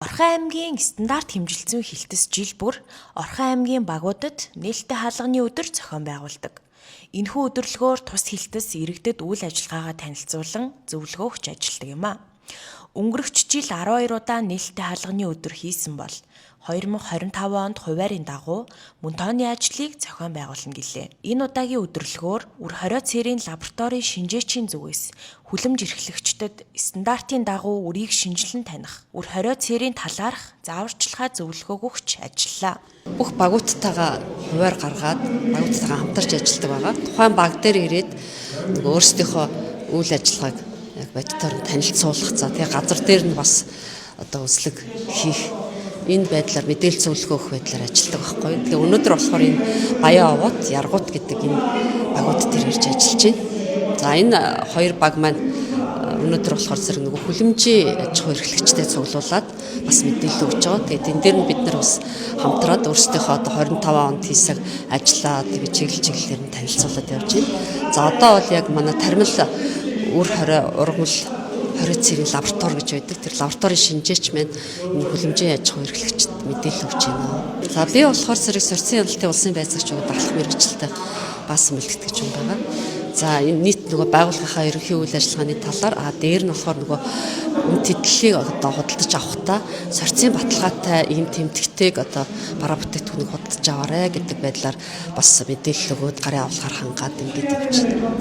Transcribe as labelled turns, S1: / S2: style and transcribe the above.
S1: Орхон аймгийн стандарт хэмжилсэн хилтэс жил бүр Орхон аймгийн багуудад нээлттэй хаалганы өдөр зохион байгуулдаг. Энэхүү өдөрлөгөөр тус хилтэс иргэдэд үйл ажиллагаагаа танилцуулан зөвлөгөө өгч ажилладаг юм а. Өнгөрөх жил 12 удаа нээлттэй хаалганы өдөр хийсэн бол 2025 онд хуваарийн дагуу мөн тооны ажлыг зохион байгуулна гэлээ. Энэ удаагийн өдөрлөгөөр үр хорио цэрийн лабораторийн шинжээчийн зүгээс хүлэмж эрхлэгчдэд стандартын дагуу үрийг шинжилэн таних, үр хорио цэрийн талаарх зааварчилгаа зөвлөгөөг өгч ажиллалаа.
S2: Бүх багуудтайгаа хуваар гаргаад багуудтайгаа хамтарч ажилладаг байгаа. Тухайн баг дээр ирээд өөрсдийнхөө үйл ажиллагааг яг бодитоор танилцуулах. За тэгээ газар дээр нь бас өслөг хийх энэ байдлаар мэдээлэл зөвлөгөө өгөх байдлаар ажилладаг байхгүй. Тэгээ өнөөдөр болохоор энэ Баян овоот, Яргуут гэдэг энэ багууд дээр ирж ажиллаж байна. За энэ хоёр баг маань өнөөдөр болохоор зэрэг хүлэмжийн аж ахуй эрхлэгчтэй цуглуулад бас мэдээлэл өгч байгаа. Тэгээд энэ дээр нь бид нар бас хамтраад өөрсдийнхөө 25 онд хийсэн ажлаа тэгээд чиглэлээр нь танилцуулаад явж байна. За одоо бол яг манай Тармил үр хорио ургамал хорио цэрийн лаборатори гэж байдаг. Тэр лабораторийн шинжээч маань энэ хүлэмжийн аж ахуй эрхлэгчид мэдээлэл өгч байна. За би болохоор зэрэг сорьцын ялалтын улсын байцаагч дахлах мэргэжилтэй баасан бэлтгэгч юм байгаа. За энэ нийт байгууллагынхаа ерөнхий үйл ажиллагааны талаар дээр нь болохоор үн тэтгэлийг худалдаж авахдаа сорьцын баталгаатай ийм тэмдэгтэйг бараа бүтээгдэхүүнийг худалдаж аваарэ гэдэг байдлаар бас мэдээлэл өгөөд гарын авалгаар хангаад ингэж явж байна.